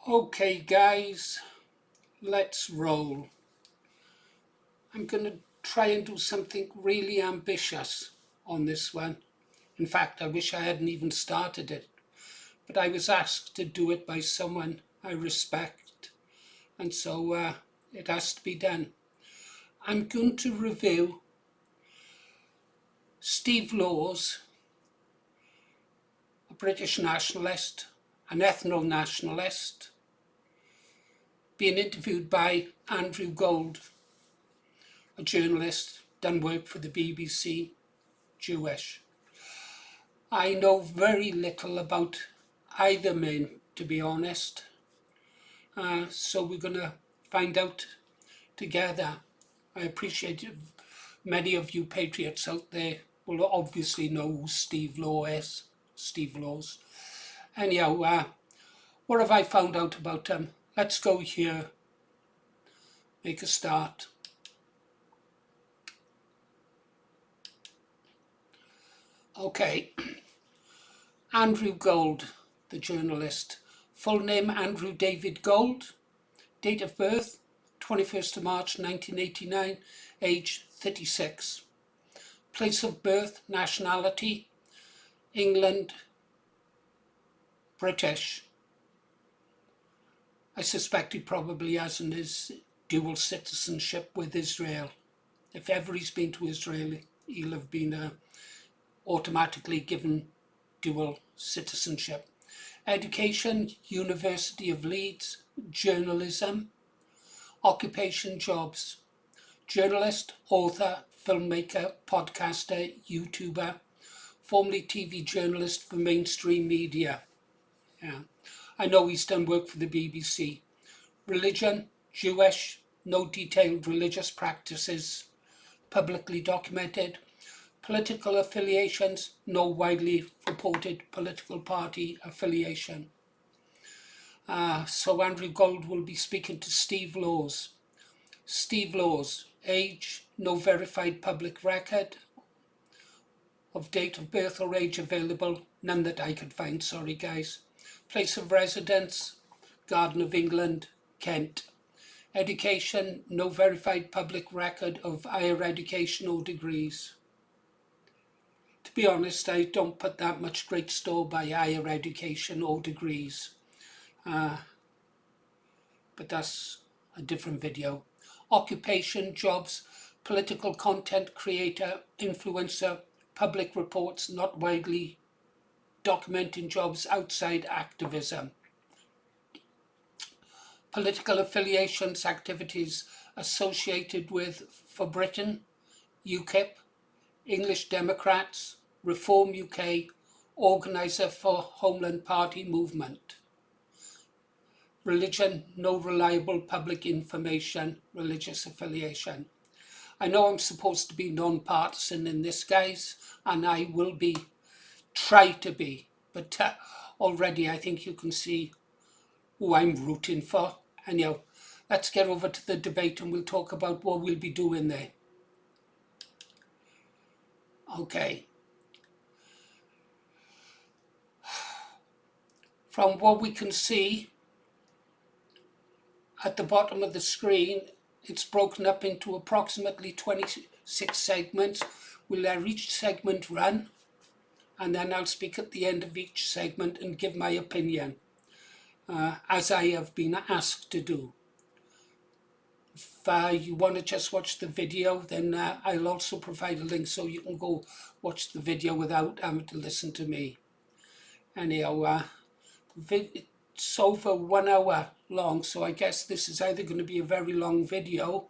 Okay guys, let's roll. I'm going to try and do something really ambitious on this one. In fact, I wish I hadn't even started it, but I was asked to do it by someone I respect, and so it has to be done. I'm going to review Steve Laws, a British nationalist, an ethno-nationalist, being interviewed by Andrew Gold, a journalist, done work for the BBC, Jewish. I know very little about either man, to be honest. So we're going to find out together. I appreciate many of you patriots out there will obviously know who Steve Law is. Steve Laws. Anyhow, what have I found out about him? Let's go here. Make a start. Okay. Andrew Gold, the journalist. Full name Andrew David Gold. Date of birth 21st of March 1989. Age 36. Place of birth, nationality England, British. I suspect he probably has in his dual citizenship with Israel. If ever he's been to Israel, he'll have been automatically given dual citizenship. Education, University of Leeds. Journalism. Occupation, jobs. Journalist, author, filmmaker, podcaster, YouTuber. Formerly TV journalist for mainstream media. Yeah. I know he's done work for the BBC. Religion, Jewish, no detailed religious practices publicly documented. Political affiliations, no widely reported political party affiliation. So Andrew Gold will be speaking to Steve Laws. Steve Laws, age, no verified public record of date of birth or age available, none that I could find, sorry guys. Place of residence, Garden of England, Kent. Education, no verified public record of higher education or degrees. To be honest, I don't put that much great store by higher education or degrees. But that's a different video. Occupation, jobs, political content creator, influencer, public reports not widely documenting jobs outside activism. Political affiliations, activities associated with For Britain, UKIP, English Democrats, Reform UK, organiser for Homeland Party movement. Religion, no reliable public information, religious affiliation. I know I'm supposed to be non-partisan in this, guys, and I will be, try to be, but already I think you can see who I'm rooting for. Anyhow, let's get over to the debate and we'll talk about what we'll be doing there. Okay. From what we can see at the bottom of the screen, it's broken up into approximately 26 segments. We'll let each segment run, and then I'll speak at the end of each segment and give my opinion, as I have been asked to do. If you want to just watch the video, then I'll also provide a link so you can go watch the video without having to listen to me. Anyhow, it's over 1 hour long, so I guess this is either going to be a very long video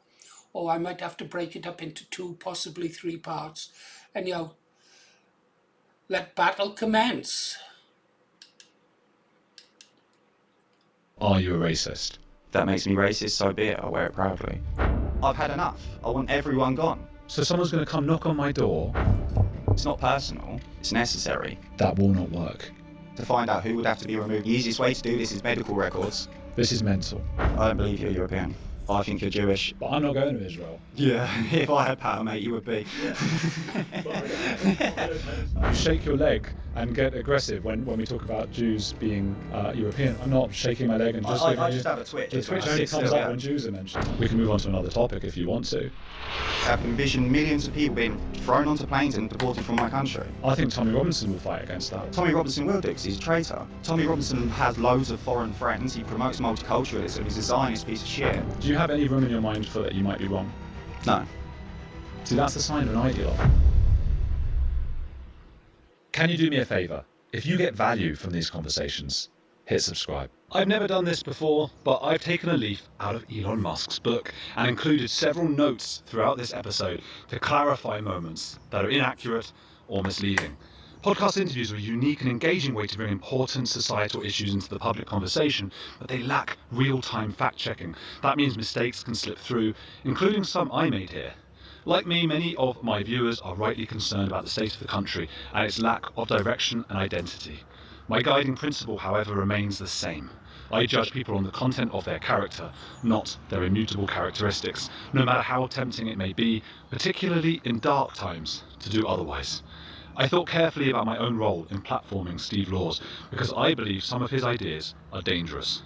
or I might have to break it up into 2, possibly 3 parts. Anyhow, let battle commence. Are you a racist? That makes me racist, so be it, I'll wear it proudly. I've had enough. I want everyone gone. So someone's going to come knock on my door? It's not personal, it's necessary. That will not work. To find out who would have to be removed, the easiest way to do this is medical records. This is mental. I don't believe you're European. I think you're Jewish. But I'm not going to Israel. Yeah, if I had power, mate, you would be. You shake your leg and get aggressive when we talk about Jews being European. I'm not shaking my leg and just giving I you... just have a twitch. The twitch only comes up when Jews are mentioned. We can move on to another topic if you want to. I can envision millions of people being thrown onto planes and deported from my country. I think Tommy Robinson will fight against that. Tommy Robinson will do because he's a traitor. Tommy Robinson has loads of foreign friends. He promotes multiculturalism. He's a Zionist piece of shit. Do you have any room in your mind for that you might be wrong? No. See, that's the sign of an ideologue. Can you do me a favour? If you get value from these conversations, hit subscribe. I've never done this before, but I've taken a leaf out of Elon Musk's book and included several notes throughout this episode to clarify moments that are inaccurate or misleading. Podcast interviews are a unique and engaging way to bring important societal issues into the public conversation, but they lack real-time fact-checking. That means mistakes can slip through, including some I made here. Like me, many of my viewers are rightly concerned about the state of the country and its lack of direction and identity. My guiding principle, however, remains the same. I judge people on the content of their character, not their immutable characteristics, no matter how tempting it may be, particularly in dark times, to do otherwise. I thought carefully about my own role in platforming Steve Laws, because I believe some of his ideas are dangerous.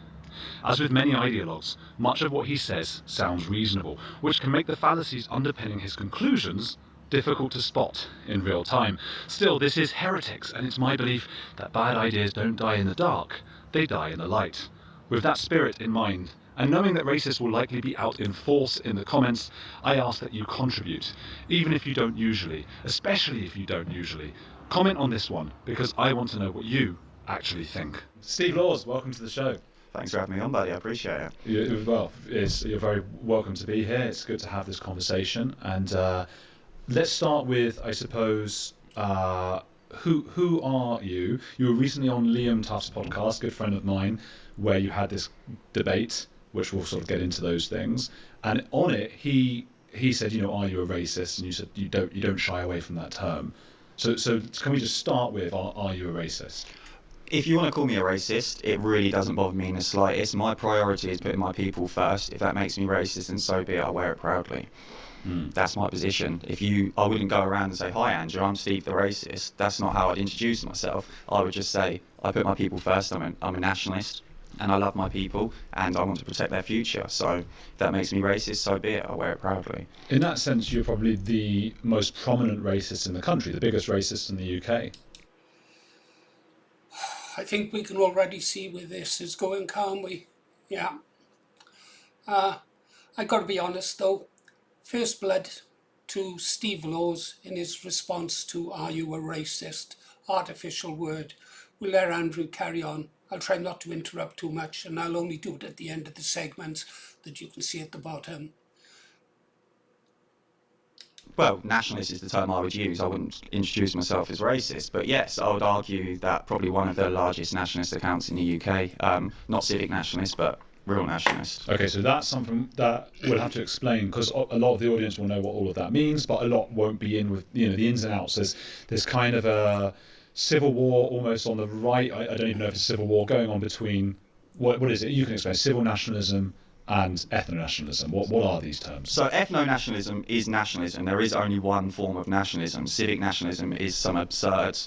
As with many ideologues, much of what he says sounds reasonable, which can make the fallacies underpinning his conclusions difficult to spot in real time. Still, this is heretics, and it's my belief that bad ideas don't die in the dark, they die in the light. With that spirit in mind, and knowing that racists will likely be out in force in the comments, I ask that you contribute, even if you don't usually, especially if you don't usually. Comment on this one, because I want to know what you actually think. Steve Laws, welcome to the show. Thanks for having me on, buddy. I appreciate it. You're very welcome to be here. It's good to have this conversation. And let's start with, I suppose, who are you? You were recently on Liam Tuff's podcast, good friend of mine, where you had this debate, which we'll sort of get into those things. And on it, he said, are you a racist? And you said you don't shy away from that term. So can we just start with, are you a racist? If you want to call me a racist, it really doesn't bother me in the slightest. My priority is putting my people first. If that makes me racist, then so be it. I wear it proudly. That's my position. I wouldn't go around and say, "Hi, Andrew, I'm Steve the racist." That's not how I'd introduce myself. I would just say, I put my people first. I'm a nationalist, and I love my people, and I want to protect their future. So if that makes me racist, so be it. I wear it proudly. In that sense, you're probably the most prominent racist in the country, the biggest racist in the UK. I think we can already see where this is going, can't we? Yeah. I got to be honest though. First blood to Steve Laws in his response to "Are you a racist?" artificial word. We'll let Andrew carry on. I'll try not to interrupt too much, and I'll only do it at the end of the segments that you can see at the bottom. Well, nationalist is the term I would use. I wouldn't introduce myself as racist, but yes, I would argue that probably one of the largest nationalist accounts in the UK, not civic nationalist, but real nationalist. Okay, so that's something that we'll have to explain, because a lot of the audience will know what all of that means, but a lot won't be in with the ins and outs. There's kind of a civil war almost on the right. I don't even know if it's a civil war going on between what is it? You can explain civil nationalism and ethno-nationalism. What are these terms? So ethno-nationalism is nationalism. There is only one form of nationalism. Civic nationalism is some absurd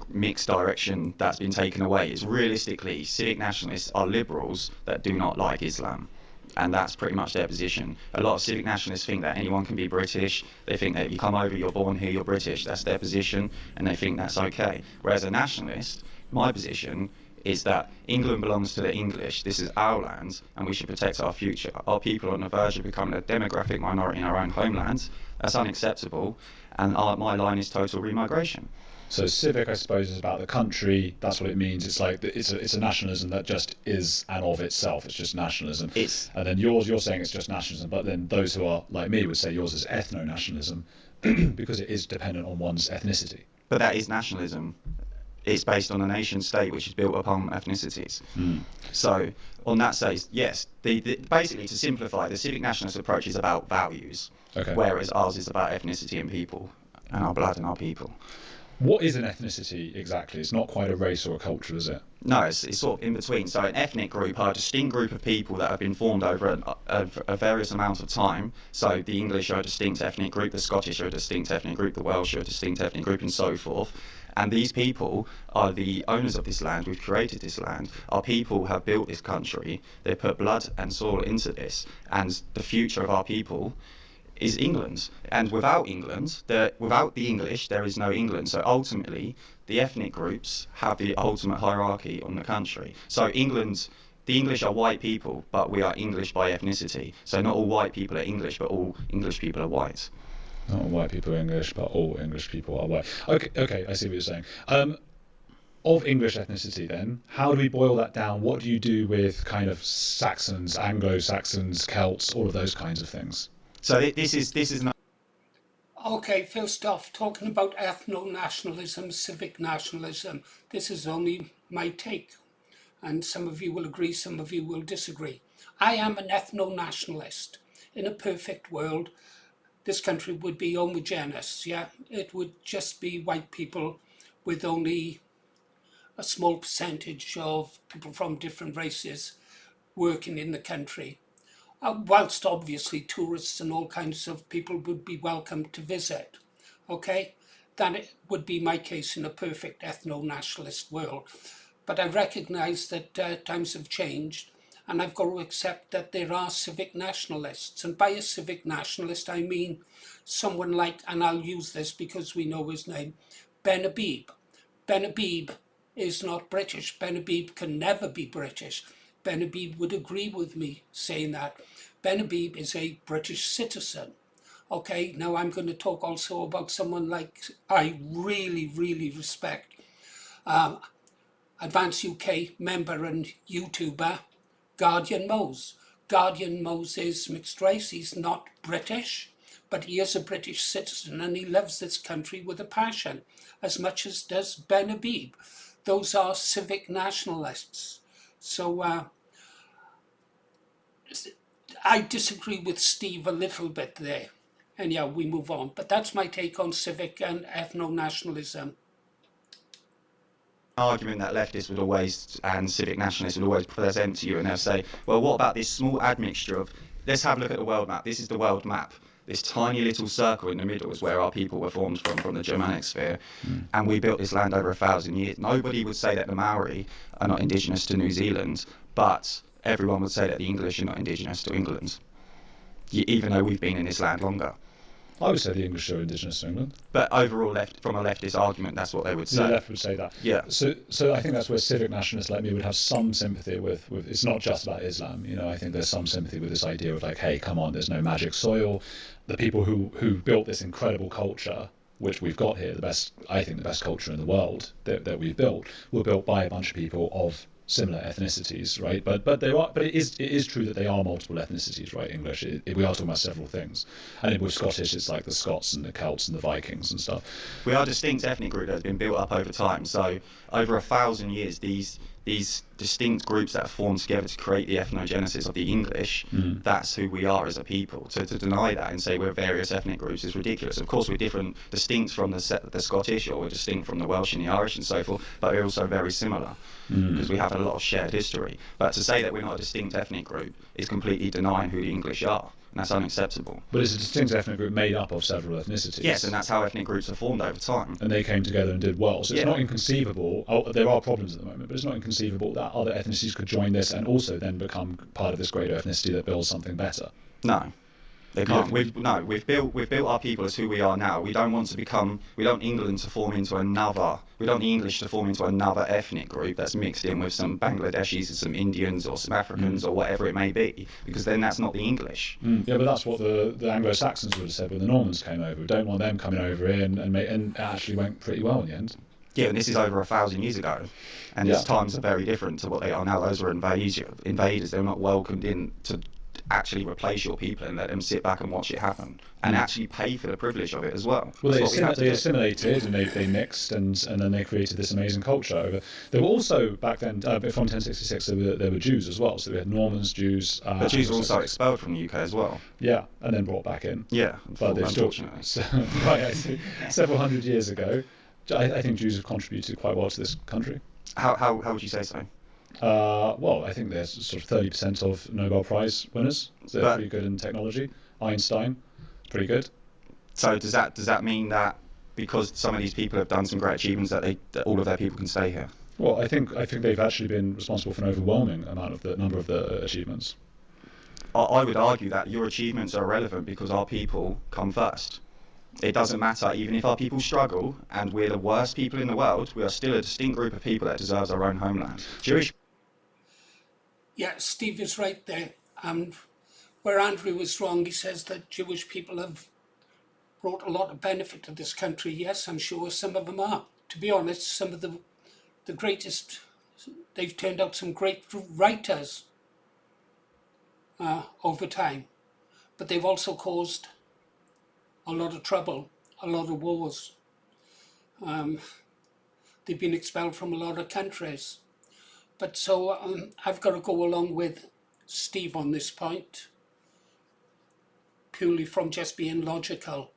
mixed direction that's been taken away. It's realistically, civic nationalists are liberals that do not like Islam. And that's pretty much their position. A lot of civic nationalists think that anyone can be British. They think that if you come over, you're born here, you're British. That's their position, and they think that's okay. Whereas a nationalist, my position is that England belongs to the English, this is our land, and we should protect our future. Our people are on the verge of becoming a demographic minority in our own homeland. That's unacceptable, and my line is total remigration. So civic, I suppose, is about the country. That's what it means. It's like it's a nationalism that just is and of itself. It's just nationalism. And then you're saying it's just nationalism, but then those who are like me would say yours is ethno-nationalism because it is dependent on one's ethnicity. But that is nationalism. It's based on a nation state which is built upon ethnicities. So on that side, yes, basically to simplify, the civic nationalist approach is about values, whereas ours is about ethnicity and people, and our blood and our people. What is an ethnicity exactly? It's not quite a race or a culture, is it? No, it's sort of in between. So an ethnic group are a distinct group of people that have been formed over a various amount of time. So the English are a distinct ethnic group, the Scottish are a distinct ethnic group, the Welsh are a distinct ethnic group, and so forth. And these people are the owners of this land. We've created this land. Our people have built this country. They put blood and soil into this. And the future of our people is England. And without England, without the English, there is no England. So ultimately, the ethnic groups have the ultimate hierarchy on the country. So England, the English are white people, but we are English by ethnicity. So not all white people are English, but all English people are white. Not all white people are English, but all English people are white. Okay, I see what you're saying. Of English ethnicity, then, how do we boil that down? What do you do with kind of Saxons, Anglo-Saxons, Celts, all of those kinds of things? So this is not. Okay, first off, talking about ethno-nationalism, civic nationalism, this is only my take. And some of you will agree, some of you will disagree. I am an ethno-nationalist. In a perfect world, this country would be homogeneous, yeah? It would just be white people with only a small percentage of people from different races working in the country. Whilst obviously tourists and all kinds of people would be welcome to visit, okay? That would be my case in a perfect ethno-nationalist world. But I recognise that times have changed, and I've got to accept that there are civic nationalists. And by a civic nationalist, I mean someone like, and I'll use this because we know his name, Ben Habib. Ben Habib is not British. Ben Habib can never be British. Ben Habib would agree with me saying that. Ben Habib is a British citizen. Okay, now I'm going to talk also about someone like I really, really respect. Advance UK member and YouTuber, Guardian Mose. Guardian Mose is mixed race. He's not British, but he is a British citizen and he loves this country with a passion, as much as does Ben Habib. Those are civic nationalists. So I disagree with Steve a little bit there. And yeah, we move on. But that's my take on civic and ethno-nationalism. Argument that leftists would always and civic nationalists would always present to you, and they'll say, well, what about this small admixture of, let's have a look at the world map. This is the world map. This tiny little circle in the middle is where our people were formed from the Germanic sphere, and we built this land over 1,000 years. Nobody would say that the Maori are not indigenous to New Zealand, but everyone would say that the English are not indigenous to England, even though we've been in this land longer. I would say the English are indigenous to England. But overall, from a leftist argument, that's what they would say. The left would say that. Yeah. So I think that's where civic nationalists like me would have some sympathy with. It's not just about Islam. I think there's some sympathy with this idea of like, hey, come on, there's no magic soil. The people who built this incredible culture, which we've got here, the best culture in the world that we've built, were built by a bunch of people of similar ethnicities, right? But it is true that they are multiple ethnicities, right? English, we are talking about several things, and with Scottish, it's like the Scots and the Celts and the Vikings and stuff. We are a distinct ethnic group that has been built up over time. So over 1,000 years, these distinct groups that have formed together to create the ethnogenesis of the English, that's who we are as a people. To deny that and say we're various ethnic groups is ridiculous. Of course, we're distinct from the Scottish, or we're distinct from the Welsh and the Irish and so forth, but we're also very similar because we have a lot of shared history. But to say that we're not a distinct ethnic group is completely denying who the English are. And that's unacceptable. But it's a distinct ethnic group made up of several ethnicities. Yes, and that's how ethnic groups are formed over time. And they came together and did well. So it's not inconceivable. There are problems at the moment, but it's not inconceivable that other ethnicities could join this and also then become part of this greater ethnicity that builds something better. No. They can't. We've built our people as who we are now. We don't want England to form into another. We don't want the English to form into another ethnic group that's mixed in with some Bangladeshis and some Indians or some Africans or whatever it may be, because then that's not the English. Yeah, but that's what the Anglo-Saxons would have said when the Normans came over. We don't want them coming over in, and it actually went pretty well in the end. Yeah, and this is over 1,000 years ago, and these times are very different to what they are now. Those were invaders. They're not welcomed in to actually replace your people and let them sit back and watch it happen and actually pay for the privilege of it as well. Well, they assimilated and they mixed and then they created this amazing culture. There were also back then from 1066 there were Jews as well. So we had Normans, Jews. But Jews were also expelled from the UK as well. Yeah, and then brought back in. Yeah, but they're still unfortunately. right. I see. Several hundred years ago. I think Jews have contributed quite well to this country. How would you say so? Well, I think there's sort of 30% of Nobel Prize winners. So they're pretty good in technology. Einstein, pretty good. So does that mean that because some of these people have done some great achievements that all of their people can stay here? Well, I think they've actually been responsible for an overwhelming amount of the number of the achievements. I would argue that your achievements are irrelevant because our people come first. It doesn't matter, even if our people struggle and we're the worst people in the world, we are still a distinct group of people that deserves our own homeland. Yeah, Steve is right there. Where Andrew was wrong, he says that Jewish people have brought a lot of benefit to this country. Yes, I'm sure some of them are. To be honest, some of the greatest, they've turned out some great writers over time. But they've also caused a lot of trouble, a lot of wars. They've been expelled from a lot of countries. But so I've got to go along with Steve on this point, purely from just being logical.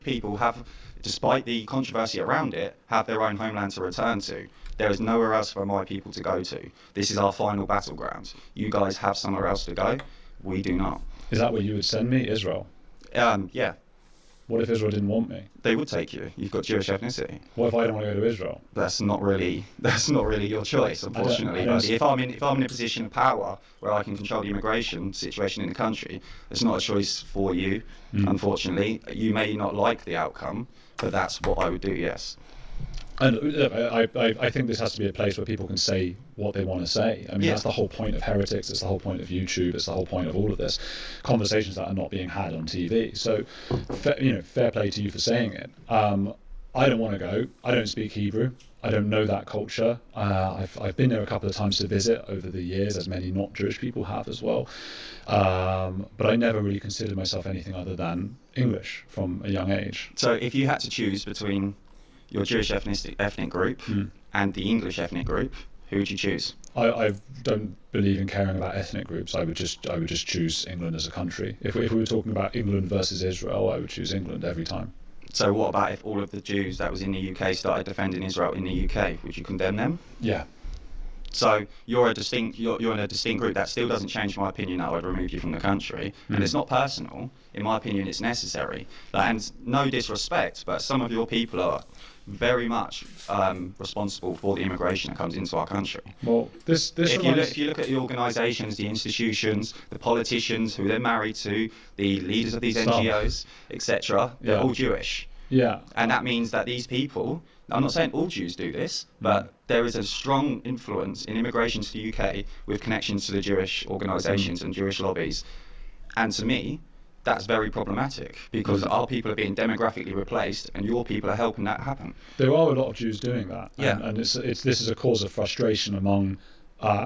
People have, despite the controversy around it, have their own homeland to return to. There is nowhere else for my people to go to. This is our final battleground. You guys have somewhere else to go. We do not. Is that where you would send me, Israel? Yeah. What if Israel didn't want me? They would take you. You've got Jewish ethnicity. What if I don't want to go to Israel? That's not really your choice, unfortunately. But if I'm in a position of power where I can control the immigration situation in the country, it's not a choice for you. Unfortunately, you may not like the outcome, but that's what I would do. Yes. And look, I think this has to be a place where people can say what they want to say. I mean, that's the whole point of Heretics. It's the whole point of YouTube. It's the whole point of all of this. Conversations that are not being had on TV. So, fair play to you for saying it. I don't want to go. I don't speak Hebrew. I don't know that culture. I've been there a couple of times to visit over the years, as many not Jewish people have as well. But I never really considered myself anything other than English from a young age. So if you had to choose between your Jewish ethnic group and the English ethnic group, who would you choose? I don't believe in caring about ethnic groups. I would just choose England as a country. If we were talking about England versus Israel, I would choose England every time. So what about if all of the Jews that was in the UK started defending Israel in the UK? Would you condemn them? Yeah. So you're in a distinct group. That still doesn't change my opinion that I would remove you from the country. And it's not personal. In my opinion, it's necessary. And no disrespect, but some of your people are very much responsible for the immigration that comes into our country. Well, if you look at the organisations, the institutions, the politicians who they're married to, the leaders of these NGOs, etc., they're all Jewish. Yeah. And that means that these people, I'm not saying all Jews do this, but there is a strong influence in immigration to the UK with connections to the Jewish organisations and Jewish lobbies. And to me, that's very problematic because our people are being demographically replaced and your people are helping that happen. There are a lot of Jews doing that. Yeah. And this is a cause of frustration among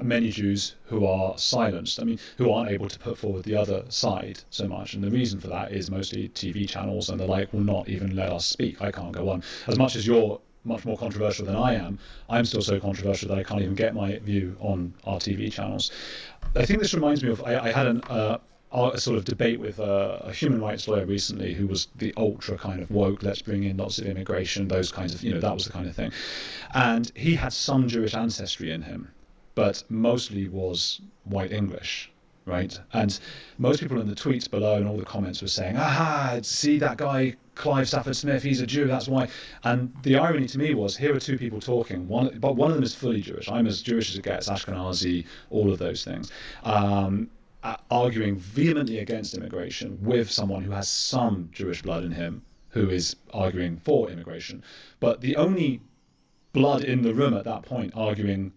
many Jews who are silenced. I mean, who aren't able to put forward the other side so much. And the reason for that is mostly TV channels and the like will not even let us speak. I can't go on. As much as you're much more controversial than I am, I'm still so controversial that I can't even get my view on our TV channels. I think this reminds me of, I had a sort of debate with a human rights lawyer recently who was the ultra kind of woke, let's bring in lots of immigration, those kinds of, that was the kind of thing. And he had some Jewish ancestry in him, but mostly was white English, right? And most people in the tweets below and all the comments were saying, aha, see that guy, Clive Stafford Smith, he's a Jew, that's why. And the irony to me was, here are two people talking, but one of them is fully Jewish. I'm as Jewish as it gets, Ashkenazi, all of those things. Arguing vehemently against immigration with someone who has some Jewish blood in him, who is arguing for immigration. But the only blood in the room at that point arguing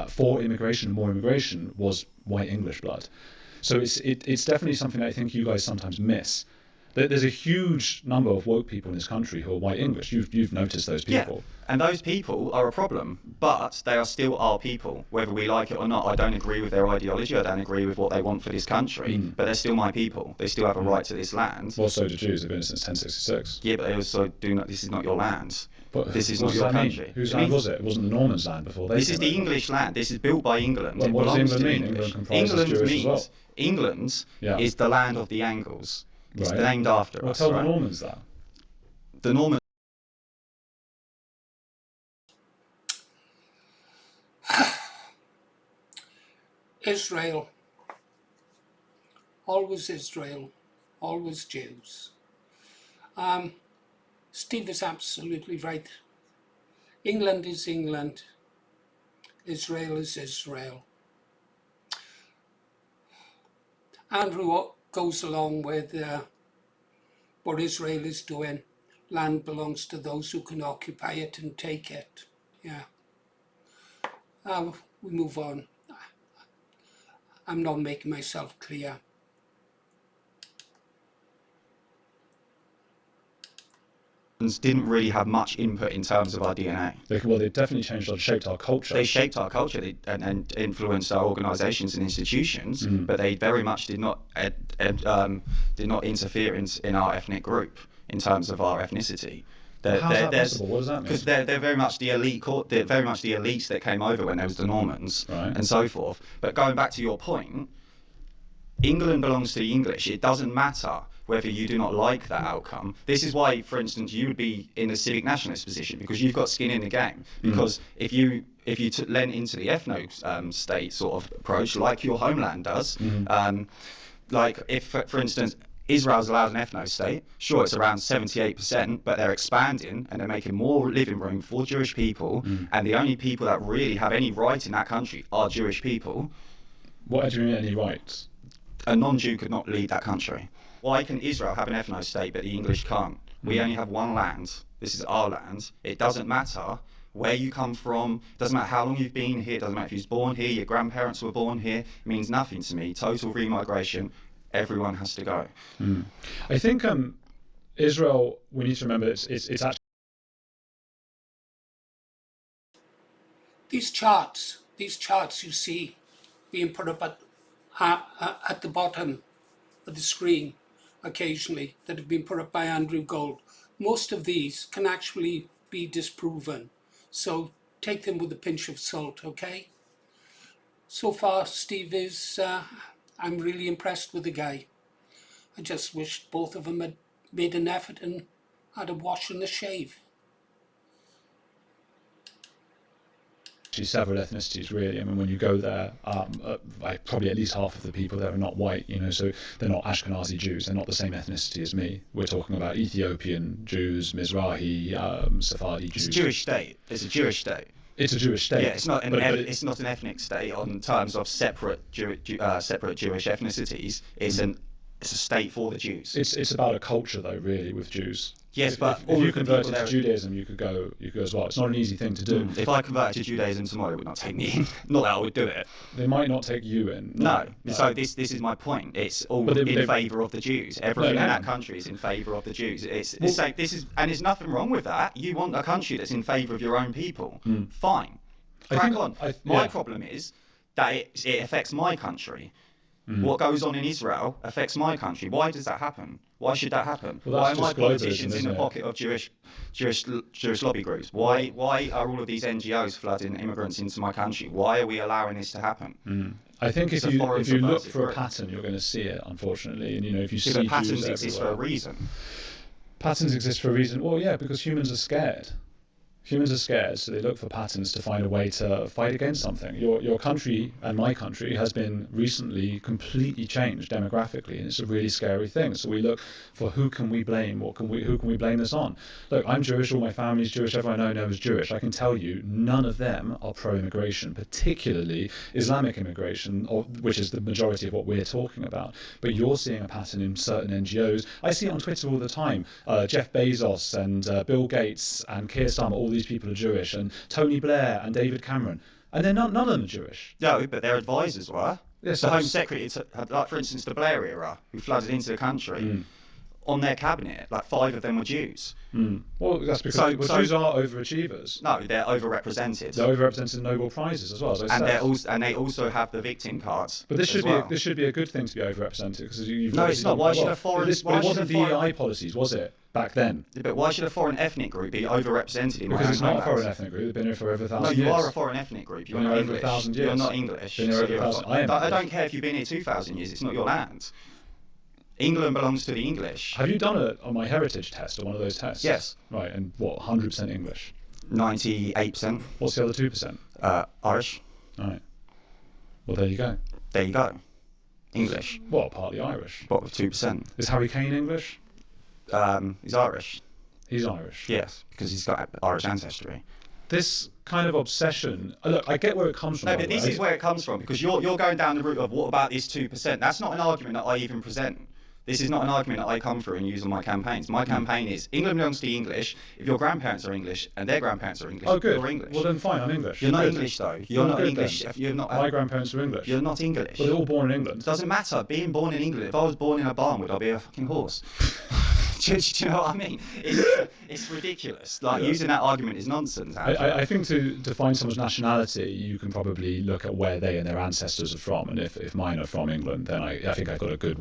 for immigration, more immigration, was white English blood. So it's definitely something that I think you guys sometimes miss. There's a huge number of woke people in this country who are white English. You've noticed those people. Yeah, and those people are a problem, but they are still our people, whether we like it or not. I don't agree with their ideology. I don't agree with what they want for this country, but they're still my people. They still have a right to this land. Well, so do Jews. They've been since 1066. Yeah, but they also do not. This is not your land. But this is not your country. Whose land was it? It wasn't the Normans' land before they This is the English land. This is built by England. Well, what does England mean? England comprises Jewish as well. England is the land of the Angles. It's Right. named after Well, us. tell Right? the Normans that. The Normans. Israel, always Jews. Steve is absolutely right. England is England. Israel is Israel. Andrew goes along with what Israel is doing. Land belongs to those who can occupy it and take it. Yeah. We move on. I'm not making myself clear. Didn't really have much input in terms of our DNA. They definitely shaped our culture. They shaped our culture and influenced our organisations and institutions, but they very much did not interfere in our ethnic group in terms of our ethnicity. How's that possible? What does that mean? Because they're very much the elite. They're very much the elites that came over when there was the Normans, right, and so forth. But going back to your point, England belongs to the English. It doesn't matter whether you do not like that outcome. This is why, for instance, you would be in a civic nationalist position, because you've got skin in the game. Because if you lent into the ethno state sort of approach, like your homeland does, like if, for instance, Israel's allowed an ethno state, sure, it's around 78%, but they're expanding and they're making more living room for Jewish people, and the only people that really have any right in that country are Jewish people. What do you mean, any rights? A non-Jew could not lead that country. Why can Israel have an ethno state but the English can't? We only have one land. This is our land. It doesn't matter where you come from. It doesn't matter how long you've been here. It doesn't matter if you was born here, your grandparents were born here. It means nothing to me. Total remigration. Everyone has to go. I think Israel, we need to remember it's actually... These charts you see being put up at the bottom of the screen occasionally, that have been put up by Andrew Gold, most of these can actually be disproven. So take them with a pinch of salt, okay? So far, Steve is, I'm really impressed with the guy. I just wish both of them had made an effort and had a wash and a shave. Several ethnicities, really. I mean, when you go there, probably at least half of the people there are not white, so they're not Ashkenazi Jews. They're not the same ethnicity as me. We're talking about Ethiopian Jews, Mizrahi, Sephardi Jews. It's a Jewish state. It's a Jewish state. It's a Jewish state. Yeah, it's not an ethnic state on terms of separate Jewish ethnicities. It's a state for the Jews. It's about a culture, though, really, with Jews. Yes, if you converted to Judaism, you could go as well. It's not an easy thing to do. If I converted to Judaism tomorrow, it would not take me in. Not that I would do it. They might not take you in. No. So this is my point. It's all in favour of the Jews. Everything in that country is in favour of the Jews. And there's nothing wrong with that. You want a country that's in favour of your own people. Fine. Crack on. My problem is that it affects my country. What goes on in Israel affects my country. Why does that happen? Why should that happen? Why are my politicians in the pocket of Jewish lobby groups? Why are all of these NGOs flooding immigrants into my country? Why are we allowing this to happen? I think if you look for a pattern, you're going to see it, unfortunately. And if you see but patterns Jews exist everywhere, for a reason. Patterns exist for a reason. Well, yeah, because humans are scared. Humans are scared, so they look for patterns to find a way to fight against something. Your country and my country has been recently completely changed demographically, and it's a really scary thing. So we look for who can we blame, who can we blame this on? Look, I'm Jewish, all my family's Jewish, everyone I know is Jewish. I can tell you none of them are pro-immigration, particularly Islamic immigration, which is the majority of what we're talking about. But you're seeing a pattern in certain NGOs. I see it on Twitter all the time. Jeff Bezos and Bill Gates and Keir Starmer, all these people are Jewish, and Tony Blair and David Cameron, and they're none of them are Jewish. No, but their advisors were. Yes, the Home Secretary, like for instance the Blair era, who flooded into the country, on their cabinet, like 5 of them were Jews. Well, that's because Jews are overachievers. No, they're overrepresented. They're overrepresented in Nobel Prizes as well, as I said. And they also have the victim cards. But this should be a good thing to be overrepresented, because you've no, it's not. Why should a foreign? But it wasn't DEI policies, was it? Back then. But why should a foreign ethnic group be overrepresented in because it's not a foreign ethnic group. They've been here for over 1,000 years. No, you are a foreign ethnic group. You're not English. 1,000 years. You're not English. Been here over 1,000. I don't care if you've been here 2,000 years. It's not your land. England belongs to the English. Have you done it on my heritage test or one of those tests? Yes. Right, and what, 100% English? 98%. What's the other 2%? Irish. Right. Well, there you go. There you go. English. Well, partly Irish. What with 2%? Is Harry Kane English? He's Irish. He's Irish. Yes, because he's got Irish ancestry. This kind of obsession. Look, I get where it comes from. No, but this is where it comes from, because you're going down the route of what about this 2%? That's not an argument that I even present. This is not an argument that I come through and use on my campaigns. My campaign is England belongs to the English. If your grandparents are English and their grandparents are English, Oh, good. you're English. Well, then fine, I'm English. You're not Good. English though. You're not good English. then. If you're not. My grandparents were English. You're not English. Well, they're all born in England. It doesn't matter. Being born in England. If I was born in a barn, would I be a fucking horse? do you know what I mean? It's ridiculous. Like, using that argument is nonsense. I think to define someone's nationality, you can probably look at where they and their ancestors are from. And if mine are from England, then I think I've got a good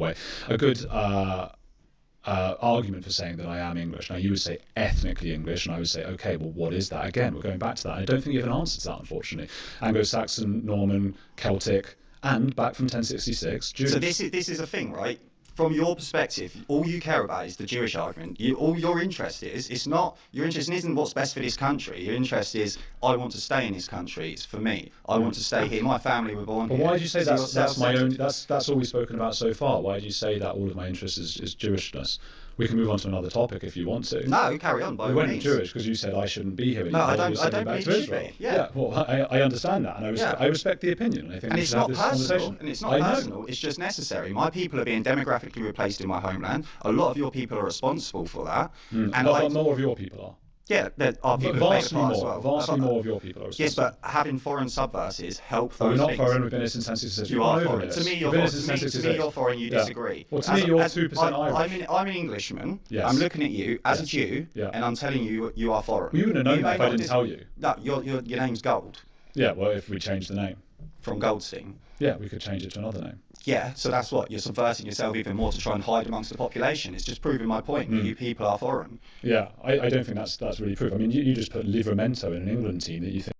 argument for saying that I am English. Now, you would say ethnically English, and I would say, okay, well, what is that? Again, we're going back to that. And I don't think you have an answer to that, unfortunately. Anglo-Saxon, Norman, Celtic, and back from 1066, Jewish. So this is a thing, right? From your perspective, all you care about is the Jewish argument. All your interest isn't what's best for this country. Your interest is, I want to stay in this country. It's for me. I want to stay here. My family were born here. But why do you say that's my own? That's all we've spoken about so far. Why do you say that all of my interest is Jewishness? We can move on to another topic if you want to. No, carry on. By all we went means. Jewish because you said I shouldn't be here anymore. No, I You're don't sending back believe to you should Israel. be. Yeah. Well, I understand that, and I respect the opinion. And I think And we it's should have not this personal. conversation. And it's not personal. It's just necessary. My people are being demographically replaced in my homeland. A lot of your people are responsible for that. And more of your people are. Yeah, there are people who play a Vastly part more. as well. Vastly more of your people are responsible. Yes, but having foreign subversives help we're those not things. foreign. We've been here since 1066. You are foreign. To me, you're foreign. To me, you're foreign. You disagree. Well, to me, you're 2% Irish. I'm an Englishman. Yes. I'm looking at you as a Jew, and I'm telling you, you are foreign. Well, you wouldn't have known that if I didn't tell you. No, your name's Gold. Yeah, well, if we change the name. From Goldstein. Yeah, we could change it to another name. Yeah, so that's what you're subverting yourself even more to try and hide amongst the population. It's just proving my point that you people are foreign. Yeah, I don't think that's really proof. I mean, you just put Livramento in an England team that you think.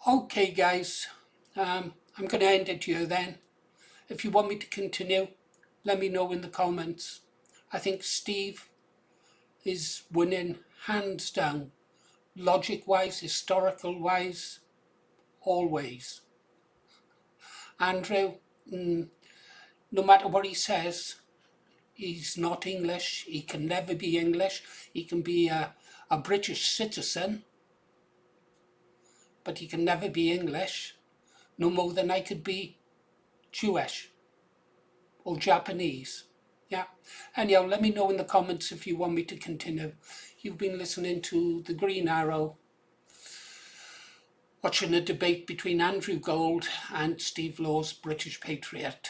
Okay, guys, I'm going to end it here then. If you want me to continue, let me know in the comments. I think Steve is winning hands down, logic-wise, historical-wise, always. Andrew, no matter what he says, he's not English. He can never be English. He can be a British citizen, but he can never be English, no more than I could be Jewish or Japanese. Yeah. Anyhow, let me know in the comments if you want me to continue. You've been listening to The Green Arrow, watching a debate between Andrew Gold and Steve Laws, British Patriot.